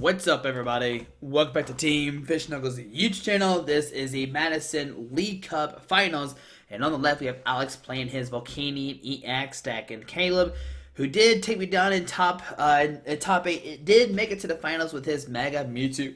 What's up, everybody? Welcome back to Team Fish Knuckles YouTube channel. This is the Madison League Cup Finals, and on the left we have Alex playing his Volcanion EX deck, and Caleb, who did take me down in top 8, it did make it to the finals with his Mega Mewtwo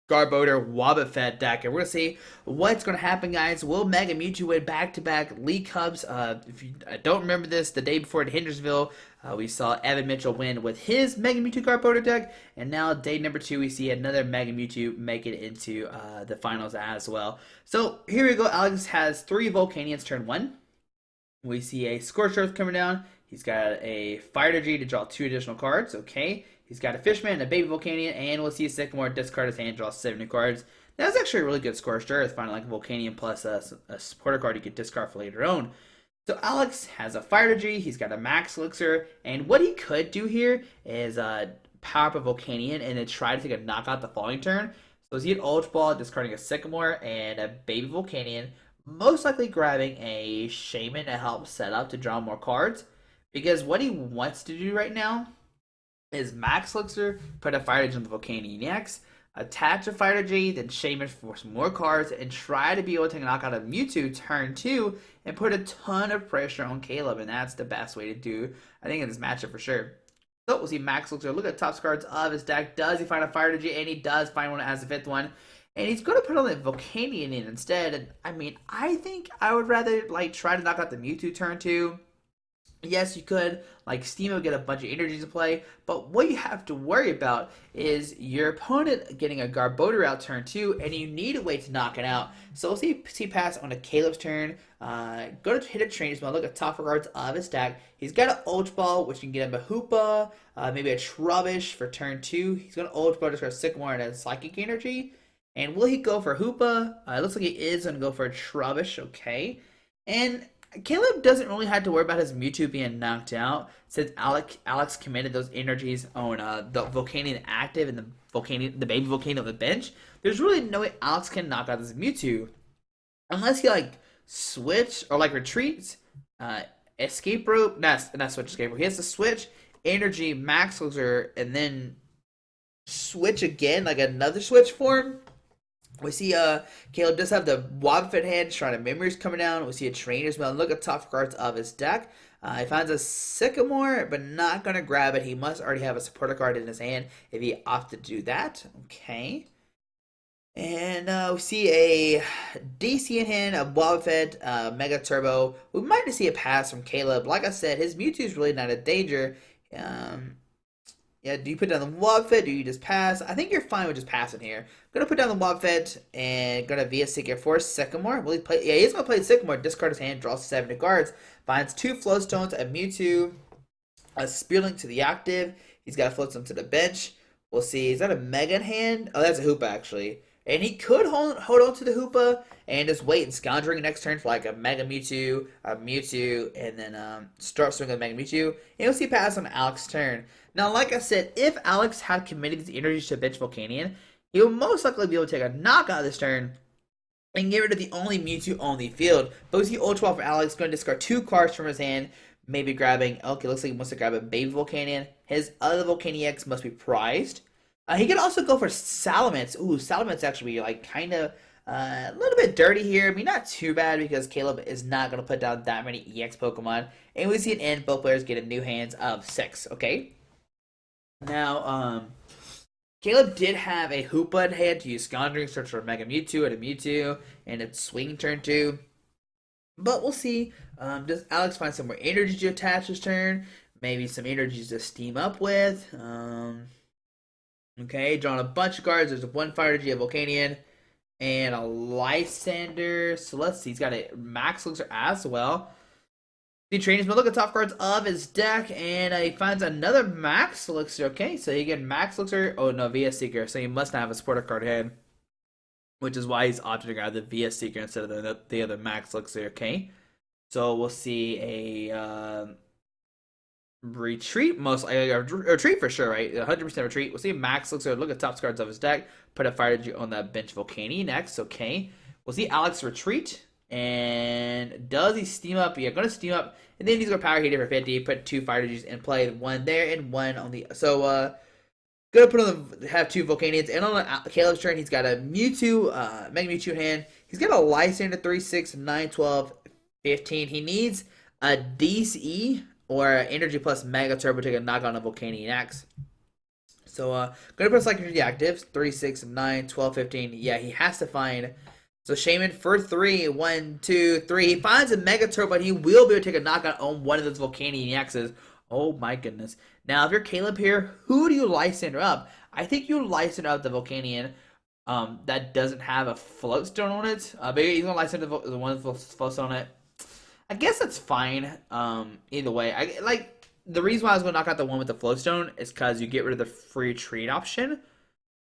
Garbodor Wobbuffet deck, and we're gonna see what's gonna happen, guys. Will Mega Mewtwo win back-to-back League Cups? If you don't remember this, the day before in Hendersonville, we saw Evan Mitchell win with his Mega Mewtwo Garbodor deck, and now day number 2, we see another Mega Mewtwo make it into the finals as well. So here we go. Alex has 3 Volcanions turn 1. We see a Scorched Earth coming down. He's got a Fire Energy to draw 2 additional cards. Okay. He's got a Fishman, a Baby Volcanion, and we'll see a Sycamore discard his hand, draw 7 new cards. That's actually a really good Scorched Earth, finding like a Volcanion plus a supporter card you could discard for later on. So Alex has a Fire Energy, he's got a Max Elixir, and what he could do here is power up a Volcanion and then try to take a knockout the following turn. So he's an Ultra Ball, discarding a Sycamore and a Baby Volcanion, most likely grabbing a Shaman to help set up to draw more cards. Because what he wants to do right now is Max Elixir, put a Fire Energy on the Volcanion EX, attach a Fire Energy, then Shaman for some more cards, and try to be able to knock out a Mewtwo turn 2 and put a ton of pressure on Caleb, and that's the best way to do, I think, in this matchup for sure. So we'll see Max Elixir look at the top cards of his deck. Does he find a Fire Energy? And he does find one as the 5th one. And he's going to put on the Volcanion in instead. And I mean, I think I would rather like try to knock out the Mewtwo turn 2. Yes, you could, like, Steam will get a bunch of energies to play, but what you have to worry about is your opponent getting a Garbodor out turn 2, and you need a way to knock it out. So we'll see pass on a Caleb's turn, go to hit a Trainer Spell, look at top cards of his deck. He's got an Ultra Ball, which can get him a Hoopa, maybe a Trubbish for turn 2. He's got an Ultra Ball, discard Sycamore and a Psychic Energy. And will he go for Hoopa? It looks like he is going to go for a Trubbish, okay. And Caleb doesn't really have to worry about his Mewtwo being knocked out since Alex committed those energies on the Volcanion active and the Baby Volcanion on the bench. There's really no way Alex can knock out this Mewtwo unless he like switch or like retreats, escape rope. Not switch escape rope. He has to switch energy Max Elixir and then switch again, like another switch form. We see Caleb does have the Wobbuffet hand, Shrine of Memories coming down. We see a Trainer's Mail. Look at top cards of his deck. He finds a Sycamore, but not going to grab it. He must already have a supporter card in his hand if he opted to do that. Okay. And we see a DC in hand, a Wobbuffet, Mega Turbo. We might see a pass from Caleb. Like I said, his Mewtwo is really not a danger. Yeah, do you put down the Wobbuffet? Do you just pass? I think you're fine with just passing here. I'm going to put down the Wobbuffet and going to VS Seeker for Sycamore. Will he play? Yeah, he's going to play Sycamore. Discard his hand, draw 7 new cards. Finds 2 Floatstones, a Mewtwo, a Spearlink to the active. He's got a Floatstone to the bench. We'll see. Is that a Mega in hand? Oh, that's a Hoopa, actually. And he could hold on to the Hoopa and just wait and Scouring next turn for like a Mega Mewtwo, a Mewtwo, and then start swinging with Mega Mewtwo. And you'll see pass on Alex's turn. Now, like I said, if Alex had committed these energies to bench Volcanion, he will most likely be able to take a knockout this turn and get rid of the only Mewtwo on the field. But we see Ultra Ball for Alex, going to discard 2 cards from his hand, maybe grabbing, okay, looks like he wants to grab a Baby Volcanion. His other Volcanion X must be prized. He could also go for Salamence. Ooh, Salamence actually like kind of a little bit dirty here. I mean, not too bad because Caleb is not going to put down that many EX Pokemon. And we see an end. Both players get a new hands of 6, okay? Now, Caleb did have a Hoopa in hand to use Scouring, search for a Mega Mewtwo and a Mewtwo, and it's swing turn 2. But we'll see. Does Alex find some more energy to attach this turn? Maybe some energies to steam up with. Okay, drawing a bunch of cards. There's a 1 Fire Energy, a Volcanion, and a Lysander. So let's see. He's got a Max Elixir as well. The Trainers will look at top cards of his deck, and he finds another Max Elixir. Okay, so you get Max Elixir. Oh, no, VS Seeker. So he must not have a supporter card ahead, which is why he's opting to grab the VS Seeker instead of the other Max Elixir. Okay, so we'll see a retreat, most likely a retreat for sure, right? 100% retreat. We'll see Max Elixir. Look at top cards of his deck. Put a Fire Energy on that bench Volcanion next. Okay, we'll see Alex retreat. And does he steam up? Yeah, going to steam up. And then he's going to Power Heater for 50. Put 2 Fire Energies in play. 1 there and 1 on the... So, Gonna put on have two Volcanions, and on Caleb's turn, he's got a Mewtwo, Mega Mewtwo in hand. He's got a Lysander 3, 6, 9, 12, 15. He needs a DCE or Energy plus Mega Turbo to take a knock on a Volcanion X. So, gonna put like the actives 3, 6, 9, 12, 15. Yeah, he has to find. So Shaman for 3, 1, 2, 3. He finds a Mega Turbo, and he will be able to take a knockout on one of those Volcanion X's. Oh my goodness. Now, if you're Caleb here, who do you Lysander up? I think you Lysander up the Volcanion that doesn't have a float stone on it. But he's going to Lysander the one with float stone on it. I guess that's fine. Either way. The reason why I was going to knock out the one with the float stone is because you get rid of the free retreat option.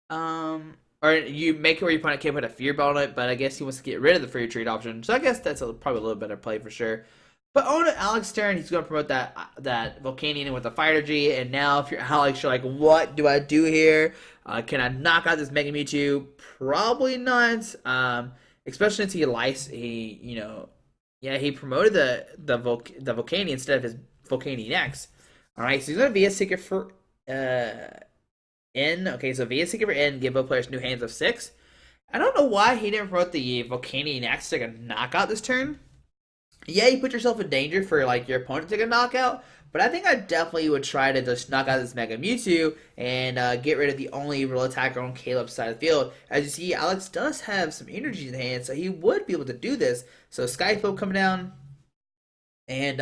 Or you make it where your opponent can't put a fear ball on it, but I guess he wants to get rid of the free retreat option. So I guess that's probably a little better play for sure. But on Alex's turn, he's going to promote that Volcanion with a Fire Energy. And now, if you're Alex, you're like, what do I do here? Can I knock out this Mega Mewtwo? Probably not. Especially since he promoted the Volcanion instead of his Volcanion X. All right, so he's going to be a Secret for N. Okay, so via Secret for N, give both players new hands of 6. I don't know why he didn't promote the Volcanion X to take a knockout this turn. Yeah, you put yourself in danger for like your opponent to take a knockout, but I think I definitely would try to just knock out this Mega Mewtwo and get rid of the only real attacker on Caleb's side of the field. As you see, Alex does have some energy in hand, so he would be able to do this. So Skyflow coming down and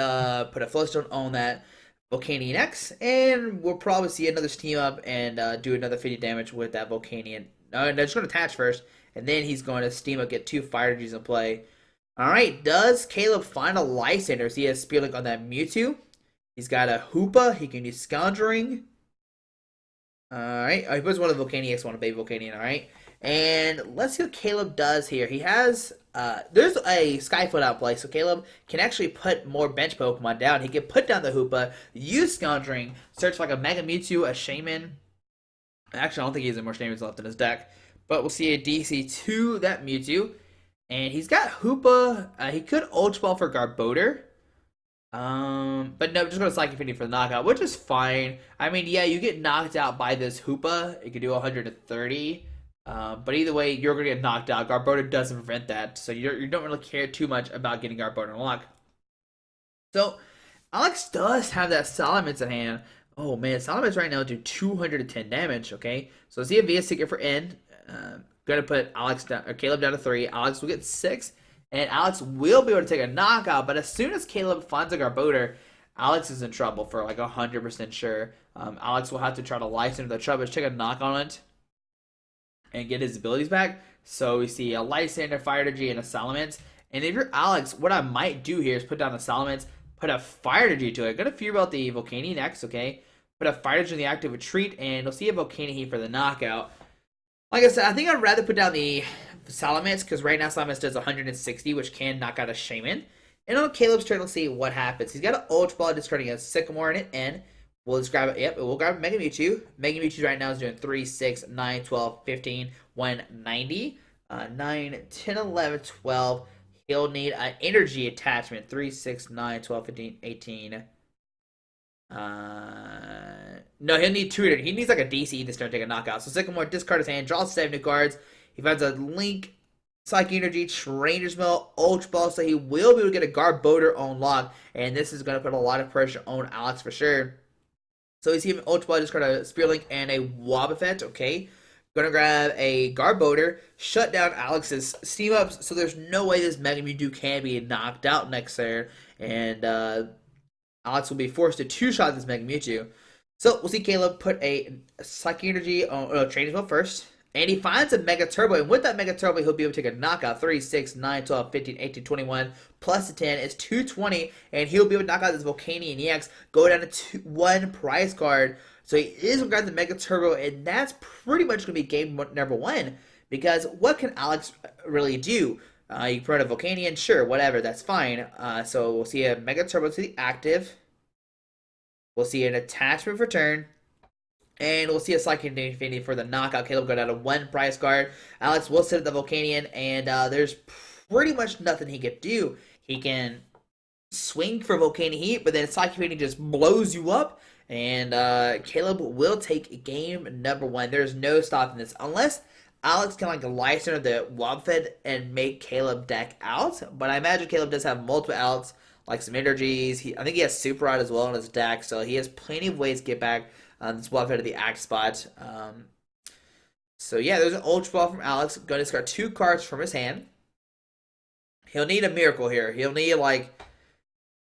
put a Flowstone on that Volcanion X, and we'll probably see another Steam Up and do another 50 damage with that Volcanion. No, they're just going to attach first, and then he's going to Steam Up, get 2 Fire Energies in play. Alright, does Caleb find a Lysander? So he has Spearlink on that Mewtwo. He's got a Hoopa. He can use Scoundrelling. Alright, he puts one of the Volcanion X, one of Baby Volcanion, alright? And let's see what Caleb does here. He has, there's a Skyfoot outplay, so Caleb can actually put more bench Pokemon down. He can put down the Hoopa, use Scoundrelling, search like a Mega Mewtwo, a Shaman. Actually, I don't think he has any more Shamans left in his deck. But we'll see a DC to that Mewtwo. And he's got Hoopa. He could Ultra Ball for Garbodor. But no, just going to Psychic Infinity for the knockout, which is fine. I mean, yeah, you get knocked out by this Hoopa. It can do 130. But either way, you're going to get knocked out. Garbodor doesn't prevent that. So you don't really care too much about getting Garbodor unlocked. So, Alex does have that Salamence in hand. Oh man, Salamence right now do 210 damage, okay? So let's see a VS Secret for End. Gonna put Caleb down to 3. Alex will get 6, and Alex will be able to take a knockout. But as soon as Caleb finds a Garbodor, Alex is in trouble for like 100% sure. Alex will have to try to Lysander the Trubbish, take a knock on it, and get his abilities back. So we see a Lysander, Fire Energy, and a Salamence. And if you're Alex, what I might do here is put down the Salamence, put a Fire Energy to it. Gonna fear about the Volcanion X, okay? Put a Fire Energy in the active retreat, and we'll see a Volcanion Heat for the knockout. Like I said, I think I'd rather put down the Salamence, because right now Salamence does 160, which can knock out a Shaman. And on Caleb's turn, let's see what happens. He's got an Ultra Ball discarding a Sycamore in it, and we'll just grab it. Yep, we'll grab Mega Mewtwo. Mega Mewtwo right now is doing 3, 6, 9, 12, 15, 190. 9, 10, 11, 12. He'll need an Energy attachment. 3, 6, 9, 12, 15, 18. No, he'll need 2. He needs like a DC this turn to take a knockout. So Sycamore, discard his hand, draws 7 new cards. He finds a Link, Psychic Energy, Trainer's Mail, Ultra Ball, so he will be able to get a Garbodor on lock. And this is going to put a lot of pressure on Alex for sure. So he's even Ultra Ball, discard a Spearlink and a Wobbuffet, okay? Gonna grab a Garbodor, shut down Alex's Steam Ups, so there's no way this Mega Mewtwo can be knocked out next turn. And Alex will be forced to 2-shot this Mega Mewtwo. So we'll see Caleb put a Psychic Energy on Trainer's Mail first. And he finds a Mega Turbo, and with that Mega Turbo, he'll be able to take a knockout. 3, 6, 9, 12, 15, 18, 21, plus the 10 is 220, and he'll be able to knock out this Volcanion EX, go down to 1 prize card. So he is going to grab the Mega Turbo, and that's pretty much going to be game number 1, because what can Alex really do? You can put a Volcanion, sure, whatever, that's fine. So we'll see a Mega Turbo to the active. We'll see an attachment for turn. And we'll see a Psychic Infinity for the knockout. Caleb go down to 1 prize card. Alex will sit at the Volcanion, and there's pretty much nothing he can do. He can swing for Volcanion Heat, but then Psychic Infinity just blows you up, And Caleb will take game number 1. There's no stopping this. Unless Alex can like license the Wobfed and make Caleb deck out. But I imagine Caleb does have multiple outs, like some energies. I think he has Super Rod as well in his deck. So he has plenty of ways to get back this Wobfed to the act spot. So yeah, there's an Ultra Ball from Alex. Going to discard 2 cards from his hand. He'll need a miracle here. He'll need like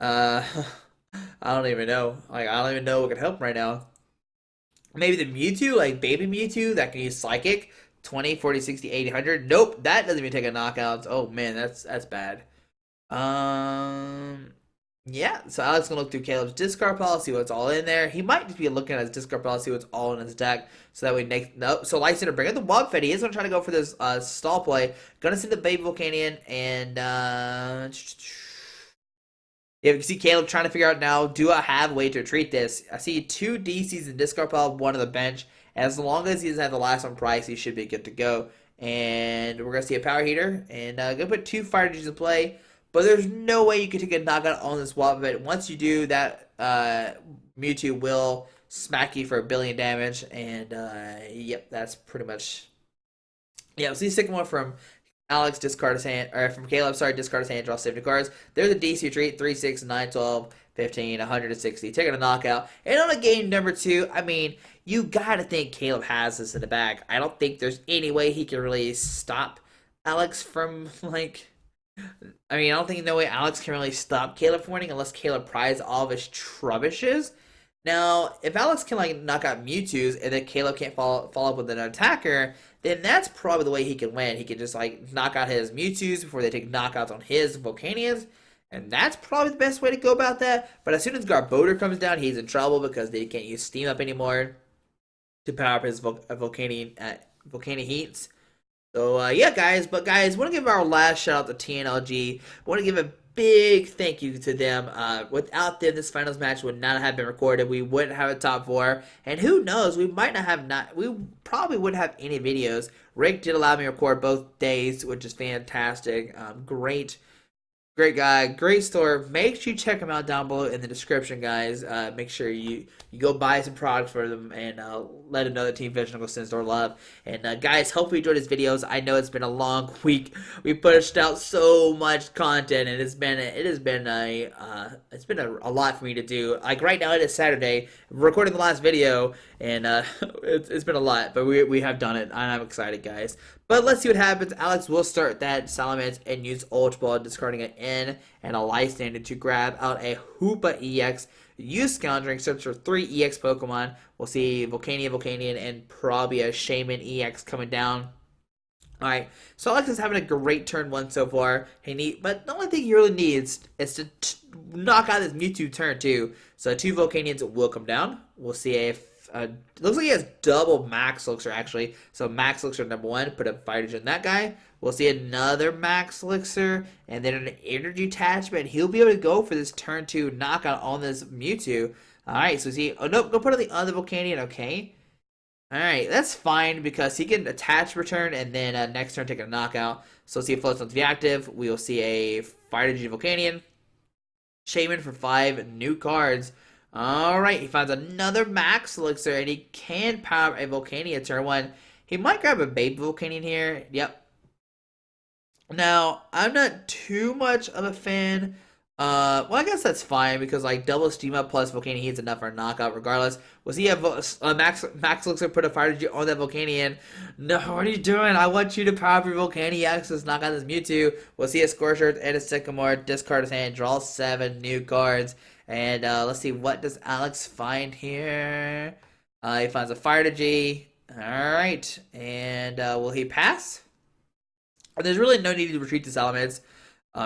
I don't even know. Like I don't even know what can help right now. Maybe the Mewtwo, like baby Mewtwo that can use Psychic. 20, 40, 60, 80, 100. Nope, that doesn't even take a knockout. Oh man, that's bad. Yeah, so Alex gonna look through Caleb's discard pile, see what's all in there. He might just be looking at his discard pile, see what's all in his deck. So that way, no. So Lysander bring out the Wobfed. He is gonna try to go for this stall play. Gonna send the baby Volcanion and yeah, you can see Caleb trying to figure out now, do I have a way to treat this? I see 2 DCs in discard pile, 1 on the bench. As long as he doesn't have the last on price, he should be good to go. And we're going to see a Power Heater. And going to put 2 Fire Energies in play. But there's no way you can take a knockout on this Wobbuffet. Once you do, that Mewtwo will smack you for 1 billion damage. And, yep, that's pretty much... Yeah, so the second one from Alex, discard his hand, or from Caleb, sorry, discard his hand, draw 70 cards. There's a DC treat, 3, 6, 9, 12, 15, 160, taking a knockout. And on a game number 2, I mean, you gotta think Caleb has this in the bag. I don't think there's any way he can really stop Alex from, like, I mean, I don't think no way Alex can really stop Caleb from winning unless Caleb pries all of his Trubbishes. Now, if Alex can, like, knock out Mewtwo's and then Caleb can't follow up with an attacker, then that's probably the way he can win. He can just, like, knock out his Mewtwo's before they take knockouts on his Volcanions. And that's probably the best way to go about that. But as soon as Garbodor comes down, he's in trouble because they can't use Steam Up anymore to power up his Volcanion Heats. So, yeah, guys. But, guys, want to give our last shout out to TNLG. Want to give a big thank you to them. Without them, this finals match would not have been recorded. We wouldn't have a top 4. And who knows, we probably wouldn't have any videos. Rick did allow me to record both days, which is fantastic. Great guy, great store. Make sure you check them out down below in the description, guys. Make sure you go buy some products for them and let them know that Team Fish Knuckles sends their love. And guys, hope you enjoyed these videos. I know it's been a long week. We pushed out so much content, and it's been a lot for me to do. Like right now, it is Saturday. We're recording the last video, and it's been a lot, but we have done it, and I'm excited, guys. But let's see what happens. Alex will start that Salamence and use Ultra Ball, discarding an N and a Lysander to grab out a Hoopa EX. Use Scoundrelling, search for 3 EX Pokemon. We'll see Volcanion, and probably a Shaman EX coming down. Alright, so Alex is having a great turn 1 so far. But the only thing he really needs is to knock out this Mewtwo turn 2. So 2 Volcanions will come down. We'll see a looks like he has double Max Elixir, actually. So Max Elixir number 1, put a Fire Energy on that guy. We'll see another Max Elixir, and then an Energy Attachment. He'll be able to go for this turn 2 knockout on this Mewtwo. Alright, so see, oh nope, go put on the other Volcanion, okay. Alright, that's fine because he can attach return and then next turn take a knockout. So see, if floats on to be active, we'll see a Fire Energy Volcanion. Shaman for 5 new cards. Alright, he finds another Max Elixir, and he can power a Volcanion turn 1. He might grab a Baby Volcanion here. Yep. Now, I'm not too much of a fan. Well, I guess that's fine, because, like, double Steam Up plus Volcanion Heat's enough for a knockout regardless. Was he have Max Elixir put a Fire Energy on that Volcanion? No, what are you doing? I want you to power up your Volcanion Axis, knock out this Mewtwo. We'll see a Scorcher and a Sycamore, discard his hand, draw 7 new cards. And let's see, what does Alex find here? He finds a Fire Energy. Alright, and will he pass? There's really no need to retreat the Salamence.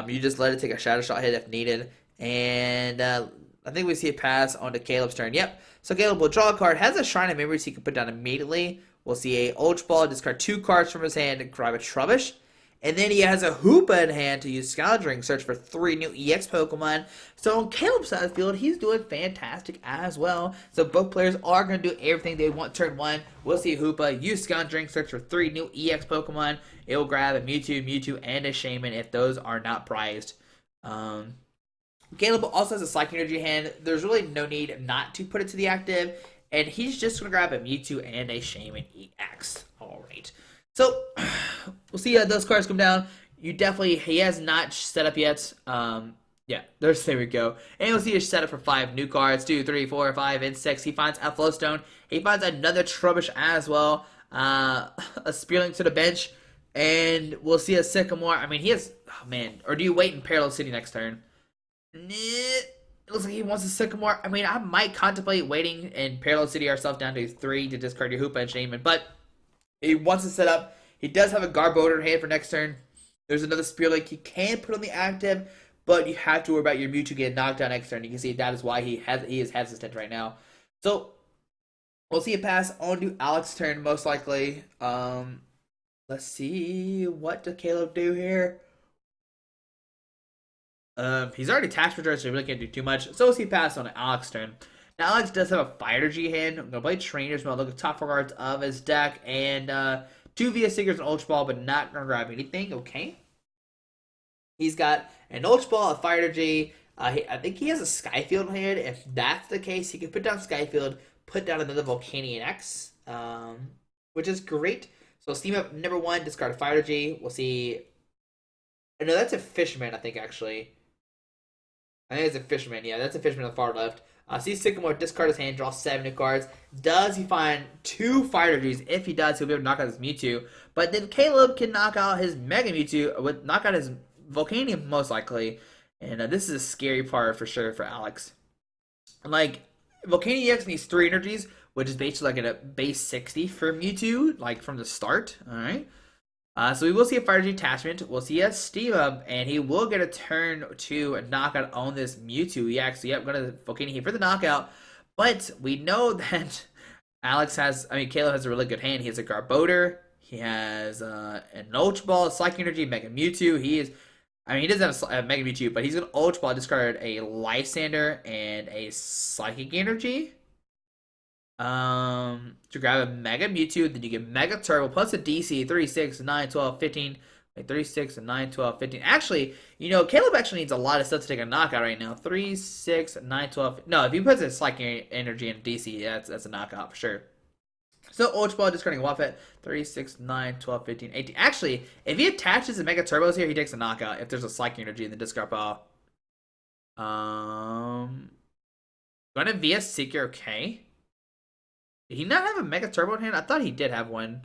You just let it take a Shadow Shot hit if needed. And I think we see a pass onto Caleb's turn. Yep. So Caleb will draw a card. Has a Shrine of Memories he can put down immediately. We'll see a Ultra Ball, discard 2 cards from his hand and grab a Trubbish. And then he has a Hoopa in hand to use Scoundrelling, search for 3 new EX Pokemon. So on Caleb's side of the field, he's doing fantastic as well. So both players are going to do everything they want turn 1. We'll see Hoopa use Scoundrelling, search for 3 new EX Pokemon. It will grab a Mewtwo, and a Shaman if those are not prized. Caleb also has a Psychic Energy hand. There's really no need not to put it to the active. And he's just going to grab a Mewtwo and a Shaman EX. Alright. So, we'll see those cards come down. He has not set up yet. Yeah, there we go. And we'll see his setup for 5 new cards. 2, 3, 4, 5, and 6. He finds a Flowstone. He finds another Trubbish as well. A Spearling to the bench. And we'll see a Sycamore. I mean, he has... Oh, man. Or do you wait in Parallel City next turn? It looks like he wants a Sycamore. I mean, I might contemplate waiting and Parallel City ourselves down to 3 to discard your Hoopa and Shaman. But he wants to set up. He does have a Garbodor in hand for next turn. There's another Spearling he can put on the active. But you have to worry about your Mewtwo getting knocked down next turn. You can see that is why he is hesitant right now. So, we'll see a pass on to Alex's turn, most likely. Let's see. What does Caleb do here? He's already tax return, so he really can't do too much. So we'll see a pass on to Alex's turn. Now, Alex does have a Fire Energy hand. I'm going to play Trainers Mode. Look at the top 4 cards of his deck. And 2 VS Seekers and Ultra Ball, but not going to grab anything. Okay. He's got an Ultra Ball, a Fire Energy. I think he has a Skyfield hand. If that's the case, he can put down Skyfield, put down another Volcanion X, which is great. So steam up number 1, discard a Fire Energy. We'll see. Oh, no, that's a Fisherman, I think, actually. I think it's a Fisherman. Yeah, that's a Fisherman on the far left. See Sycamore, discard his hand, draw 7 new cards. Does he find 2 Fire Energies? If he does, he'll be able to knock out his Mewtwo. But then Caleb can knock out his Mega Mewtwo, knock out his Volcanion most likely. And this is a scary part for sure for Alex. Like, Volcanion EX needs 3 energies, which is basically like a base 60 for Mewtwo, like from the start. Alright. So we will see a Fire Energy attachment. We'll see a Steam Up, and he will get a turn to knockout on this Mewtwo EX. So yep, going to Volcanion here for the knockout. But we know that Caleb has a really good hand. He has a Garbodor. He has an Ultra Ball, Psychic Energy, Mega Mewtwo. He doesn't have a Mega Mewtwo, but he's going to Ultra Ball, discard a Lysander and a Psychic Energy. To grab a Mega Mewtwo, then you get Mega Turbo plus a DC 3, 6, 9, 12, 15. Like 3, 6, 9, 12, 15. Actually, Caleb actually needs a lot of stuff to take a knockout right now. 3, 6, 9, 12. No, if he puts a Psychic Energy in DC, that's a knockout for sure. So, Ultra Ball, discarding Wapet. 3, 6, 9, 12, 15, 18. Actually, if he attaches the Mega Turbos here, he takes a knockout if there's a Psychic Energy in the discard pile. Going to VS Seeker, okay. Did he not have a Mega Turbo in hand? I thought he did have one.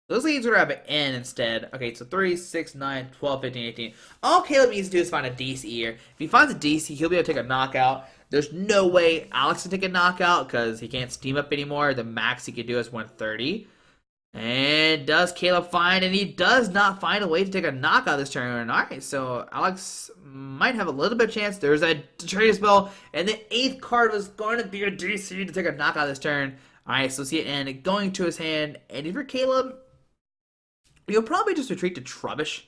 Looks like he's going to have an N instead. Okay, so 3, 6, 9, 12, 15, 18. All Caleb needs to do is find a DC here. If he finds a DC, he'll be able to take a knockout. There's no way Alex can take a knockout because he can't steam up anymore. The max he can do is 130. And does Caleb find? And he does not find a way to take a knockout this turn. Alright, so Alex might have a little bit of chance. There's a Trade Spell. And the 8th card was going to be a DC to take a knockout this turn. Alright, so see it and going to his hand. And for Caleb, he'll probably just retreat to Trubbish.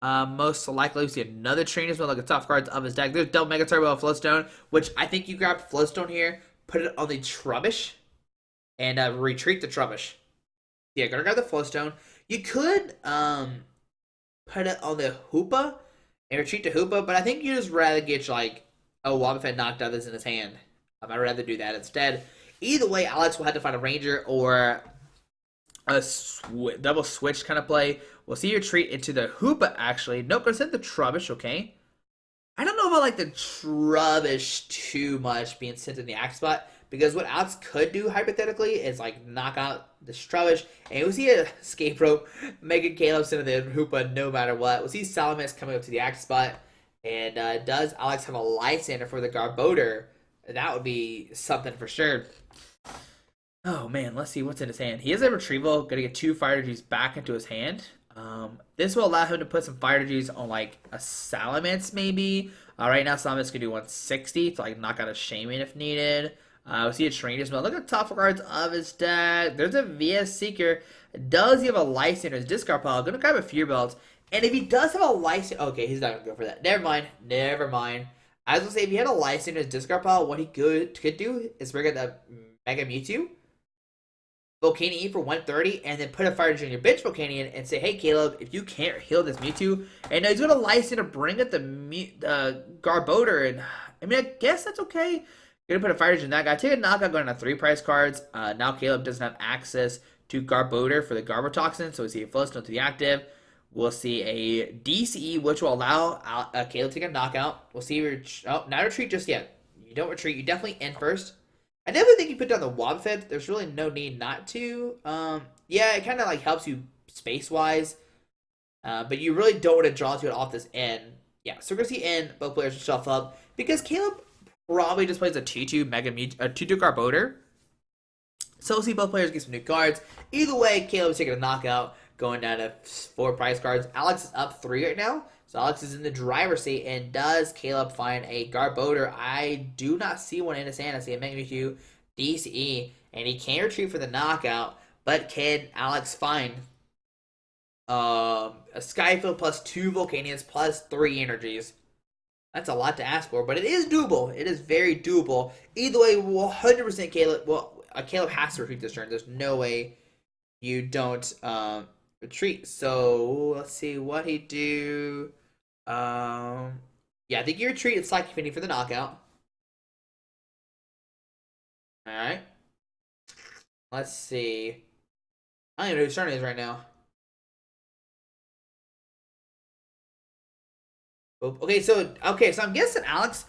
Most likely, we see another Trainer Spell, like the top cards of his deck. There's Double Mega Turbo Flowstone, which I think you grab Flowstone here, put it on the Trubbish, and retreat the Trubbish. Yeah, gonna grab the Flowstone. You could put it on the Hoopa and retreat to Hoopa, but I think you just rather get like a Wobbuffet knocked out that's in his hand. I'd rather do that instead. Either way, Alex will have to find a Ranger or a double switch kind of play. We'll see your retreat into the Hoopa, actually. Nope, gonna send the Trubbish, okay. I don't know if I like the Trubbish too much being sent in the axe spot, because what Alex could do, hypothetically, is like knock out the Trubbish, and we'll see a escape rope, making Caleb send in the Hoopa no matter what. We'll see Salamis coming up to the axe spot, and does Alex have a Lysander for the Garbodor? That would be something for sure. Oh man, let's see what's in his hand. He has a Retrieval, gonna get 2 Fire Energies back into his hand. This will allow him to put some Fire Energies on like a Salamence maybe. Right now Salamence can do 160 to like knock out a Shaman if needed. We'll see a Trainer Spell. Look at the top 4 cards of his deck. There's a VS Seeker. Does he have a Lysander in his discard pile? Gonna grab a Fear Belt. And if he does have a Lysander, okay, he's not gonna go for that. Never mind. I was gonna say, if he had a Lysander in his discard pile, what he could do is bring out the Mega Mewtwo. Volcanion for 130, and then put a Fire Energy on your bench Volcanion and say, hey, Caleb, if you can't heal this Mewtwo, and he's going to Lyson to bring up the Garbodor, and I mean, I guess that's okay. You're going to put a Fire Energy on that guy. Take a knockout going on 3 price cards. Now Caleb doesn't have access to Garbodor for the Garbotoxin, so we see a Flow Stone to the active. We'll see a DCE, which will allow Caleb to get a knockout. We'll see, not retreat just yet. You don't retreat. You definitely end first. I definitely think you put down the Wobbuffet. There's really no need not to. Yeah, it kind of like helps you space-wise. But you really don't want to draw to it off this end. Yeah, so we're going to see end. Both players shuffle up. Because Caleb probably just plays a 2-2 2-2 Garbodor. So we'll see both players get some new cards. Either way, Caleb's taking a knockout. Going down to 4 prize cards. Alex is up 3 right now. So Alex is in the driver's seat. And does Caleb find a Garbodor? I do not see one in his hand. I see a Mewtwo DCE. And he can retreat for the knockout. But can Alex find a Skyfield plus 2 Volcanions plus 3 energies? That's a lot to ask for. But it is doable. It is very doable. Either way, 100% Caleb. Well, Caleb has to retreat this turn. There's no way you don't retreat. So let's see what he do. Yeah, I think you retreat. It's like Infinity for the knockout. All right. Let's see. I don't even know whose turn it is right now. Okay, so I'm guessing Alex.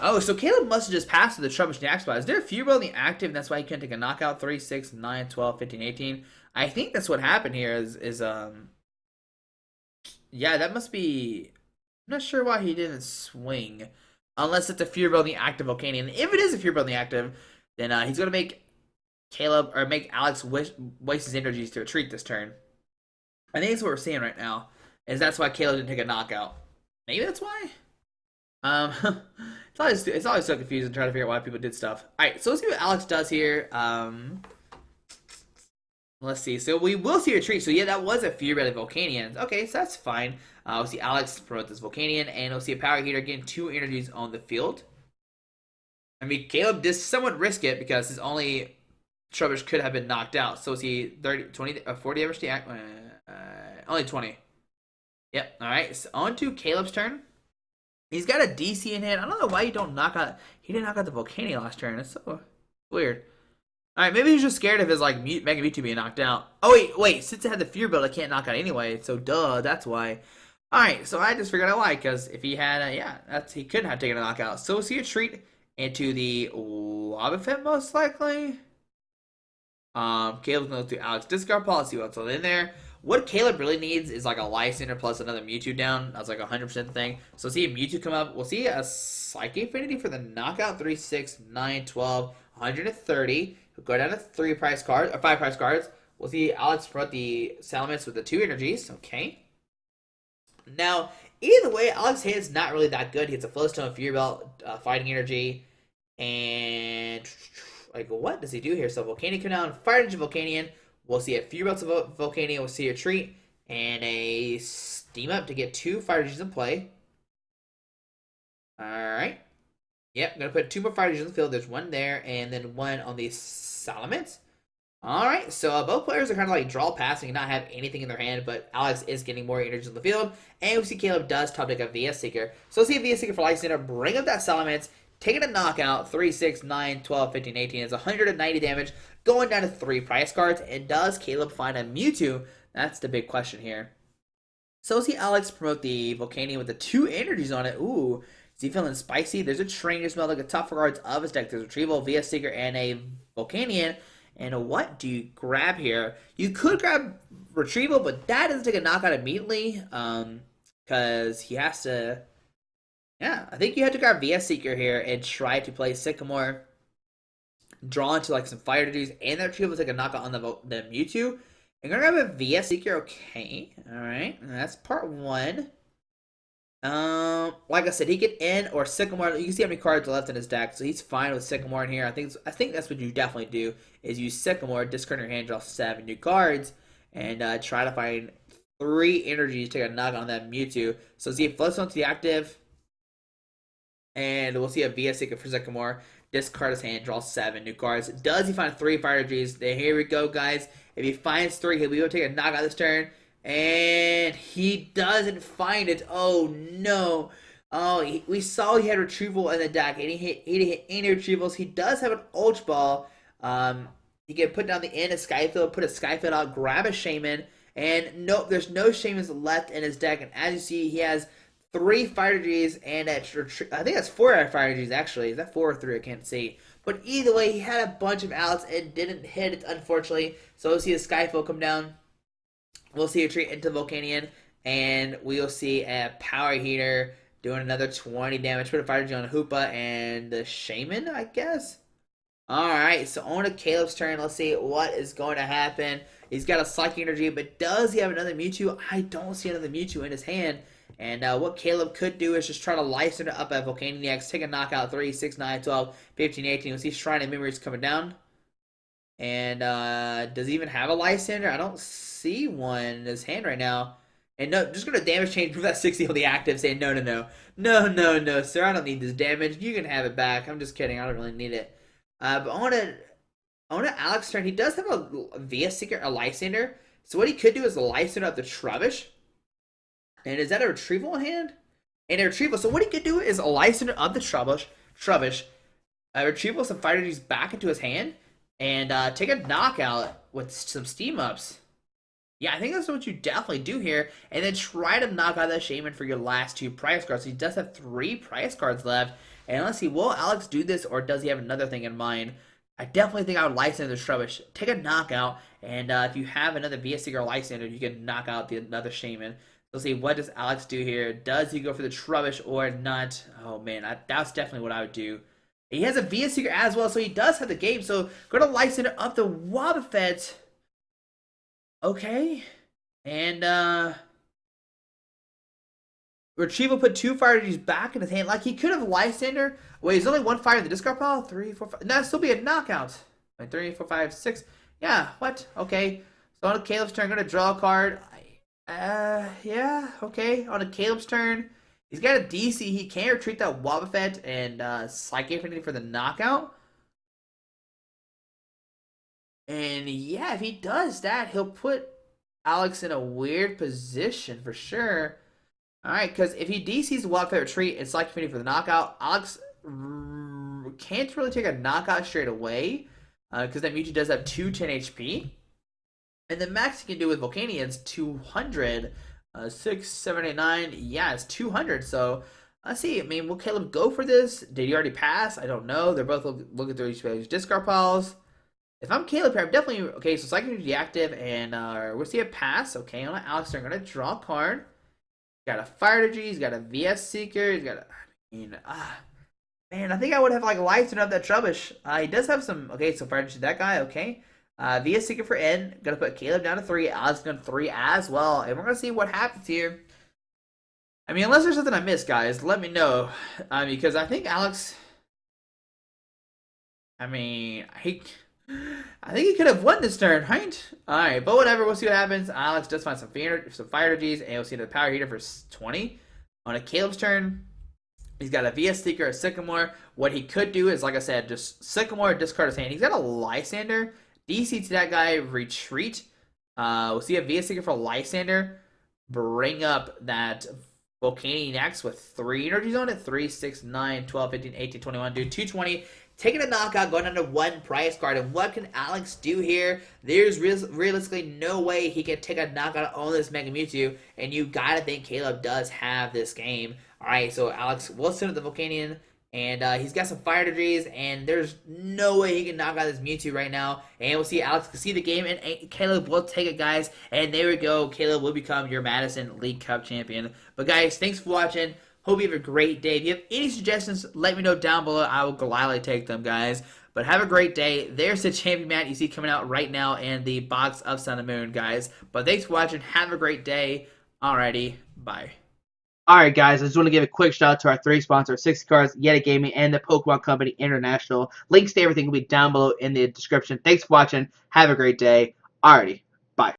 Oh, so Caleb must have just passed to the Trouble Snack spot. Is there a few in the active? And that's why he couldn't take a knockout. 3, 6, 9, 12, 15, 18. I think that's what happened here. Yeah, that must be. I'm not sure why he didn't swing, unless it's a Fear Building active Volcanion. If it is a Fear Building active, then he's gonna make Caleb or make Alex waste his energies to retreat this turn. I think that's what we're seeing right now. Is that's why Caleb didn't take a knockout? Maybe that's why. It's always so confusing trying to figure out why people did stuff. All right, so let's see what Alex does here. Let's see. So we will see a retreat. So yeah, that was a Fear Belly Volcanion. Okay, so that's fine. We'll see Alex promote this Volcanion, and we'll see a Power Heater getting 2 energies on the field. I mean, Caleb did somewhat risk it because his only Trubbish could have been knocked out. So we'll see 30, 20, 40 damage to act. Only 20. Yep. All right. So on to Caleb's turn. He's got a DC in hand. I don't know why you don't knock out. He didn't knock out the Volcanion last turn. That's so weird. All right, maybe he's just scared of his like Mega Mewtwo being knocked out. Oh wait. Since it had the Fear Build, I can't knock out anyway. So duh, that's why. All right, so I just figured out why, because if he had, he couldn't have taken a knockout. So we'll see a treat into the Wobbuffet most likely. Caleb's going to do Alex discard policy. What's in there? What Caleb really needs is like a Lysander plus another Mewtwo down. That's like 100% thing. So see a Mewtwo come up. We'll see a Psychic Affinity for the knockout. 3, 6, 9, 12, 130. We'll go down to 3 price cards, or 5 price cards. We'll see Alex promote the Salamence with the 2 energies. Okay. Now, either way, Alex's hand's not really that good. He gets a Flowstone, Fear Belt, Fighting Energy, and like what does he do here? So Volcanion come down, Fire Energy Volcanion. We'll see a Fear Belt Volcanion. We'll see a Treat and a Steam Up to get 2 Fire Energies in play. All right. Yep, I'm gonna put 2 more Fire Energies in the field. There's 1 there, and then 1 on the Salamence. Alright, so both players are kind of like draw passing and not have anything in their hand, but Alex is getting more energy on the field. And we see Caleb does top deck a VS Seeker. So let's see a VS Seeker for Lysander, bring up that Salamence, taking a knockout, 3, 6, 9, 12, 15, 18. It's 190 damage, going down to 3 price cards. And does Caleb find a Mewtwo? That's the big question here. So we'll see Alex promote the Volcanion with the 2 energies on it. Ooh, is he feeling spicy? There's a Trainer Smell, like a top 4 cards of his deck. There's Retrieval, VS Seeker, and a Volcanion. And what do you grab here? You could grab Retrieval, but that doesn't take a knockout immediately. Because he has to... Yeah, I think you have to grab VS Seeker here and try to play Sycamore. Draw into like some fire duties, and that Retrieval will take a knockout on the Mewtwo. I'm going to grab a VS Seeker, okay. Alright, that's part 1. Like I said, he could end or Sycamore. You can see how many cards are left in his deck, so he's fine with Sycamore in here. I think that's what you definitely do is use Sycamore, discard your hand, draw 7 new cards, and try to find 3 energies to take a knock on that Mewtwo. So see if Floatstone to the active, and we'll see a VS Seeker for Sycamore. discard his hand, draw 7 new cards. Does he find 3 Fire Energies? Here we go, guys. If he finds 3, he'll be able to take a knockout this turn. And he doesn't find it. Oh, no. Oh, we saw he had retrieval in the deck, and he didn't hit any retrievals. He does have an Ultra Ball. He can put down the end of Skyfield, put a Skyfield out, grab a Shaman, and nope, there's no Shamans left in his deck. And as you see, he has 3 Fire Energies, and I think that's 4 Fire Energies actually. Is that 4 or 3? I can't see. But either way, he had a bunch of outs and didn't hit it, unfortunately. So we'll see a Skyfield come down. We'll see a retreat into Volcanion, and we'll see a Power Heater doing another 20 damage. Put a Fire Energy on Hoopa and the Shaman, I guess. Alright, so on to Caleb's turn. Let's see what is going to happen. He's got a Psychic Energy, but does he have another Mewtwo? I don't see another Mewtwo in his hand. And what Caleb could do is just try to Lysander up at Volcanion X, take a knockout 3, 6, 9, 12, 15, 18. We'll see Shrine of Memories coming down. And does he even have a Lysander? I don't see one in his hand right now. And no, just going to damage change, prove that 60 on the active, saying no, sir, I don't need this damage. You can have it back. I'm just kidding. I don't really need it. But on to Alex's turn, he does have a VS Seeker, a Lysander. So what he could do is Lysander up the Trubbish. And is that a retrieval in hand? And a retrieval. So what he could do is a Lysander up the Trubbish, retrieval some Fire Energies back into his hand, and take a knockout with some Steam Ups. Yeah, I think that's what you definitely do here. And then try to knock out that Shaman for your last 2 prize cards. So he does have 3 prize cards left. And let's see, will Alex do this, or does he have another thing in mind? I definitely think I would Lysander the Trubbish. Take a knockout, and if you have another VS Seeker or Lysander, you can knock out another Shaman. Let's see, what does Alex do here? Does he go for the Trubbish or not? Oh, man, that's definitely what I would do. He has a VS Seeker as well, so he does have the game. So go to Lysander up the Wobbuffet. Okay. And, Retrieval put 2 Fire Energies back in his hand. Like, he could have Lysander. Wait, there's only 1 fire in the discard pile? 3, 4, 5. That'd still be a knockout. Wait, 3, 4, 5, 6. Yeah, what? Okay. So on Caleb's turn, I'm going to draw a card. Yeah, okay. On Caleb's turn, he's got a DC. He can retreat that Wobbuffet and Psychic Affinity for the knockout. And yeah, if he does that, he'll put Alex in a weird position for sure. Alright, because if he DCs the Wobbuffet retreat and Psychic Affinity for the knockout, Alex can't really take a knockout straight away. Because that Mewtwo does have 210 HP. And the max he can do with Volcanion is 200. 6, 7, 8, 9. Yeah, it's 200. So, let's see. I mean, will Caleb go for this? Did he already pass? I don't know. They're both looking through each other's discard piles. If I'm Caleb here, I'm definitely... Okay, so Psychic Energy active, and we'll see a pass. Okay, on Alex, I'm going to draw a card. He's got a Fire Energy. He's got a VS Seeker. He's got a... man, I think I would have, like, Lysander up that Trubbish. He does have some... Okay, so Fire Energy, that guy. Okay. VS Seeker for N. Gonna put Caleb down to 3. Alex down to 3 as well. And we're gonna see what happens here. I mean, unless there's something I missed, guys, let me know. Because I think Alex... I mean, I think he could have won this turn, right? Alright, but whatever. We'll see what happens. Alex does find some Fire Energies. And we'll see the Power Heater for 20. On Caleb's turn, he's got a VS Seeker, a Sycamore. What he could do is, like I said, just Sycamore, discard his hand. He's got a Lysander. DC to that guy, retreat. We'll see a VS Seeker for Lysander. Bring up that Volcanion X with 3 energies on it. 3, 6, 9, 12, 15, 18, 21. Do 220. Taking a knockout, going under 1 prize card. And what can Alex do here? There's realistically no way he can take a knockout on this Mega Mewtwo. And you gotta think Caleb does have this game. Alright, so Alex will send up the Volcanion. And he's got some Fire Energies, and there's no way he can knock out this Mewtwo right now. And we'll see Alex can see the game, and Caleb will take it, guys. And there we go. Caleb will become your Madison League Cup champion. But, guys, thanks for watching. Hope you have a great day. If you have any suggestions, let me know down below. I will gladly take them, guys. But have a great day. There's the champion mat you see coming out right now in the box of Sun and Moon, guys. But thanks for watching. Have a great day. Alrighty, bye. Alright guys, I just want to give a quick shout out to our 3 sponsors, 60 Cards, Yeti Gaming, and the Pokemon Company International. Links to everything will be down below in the description. Thanks for watching. Have a great day. Alrighty.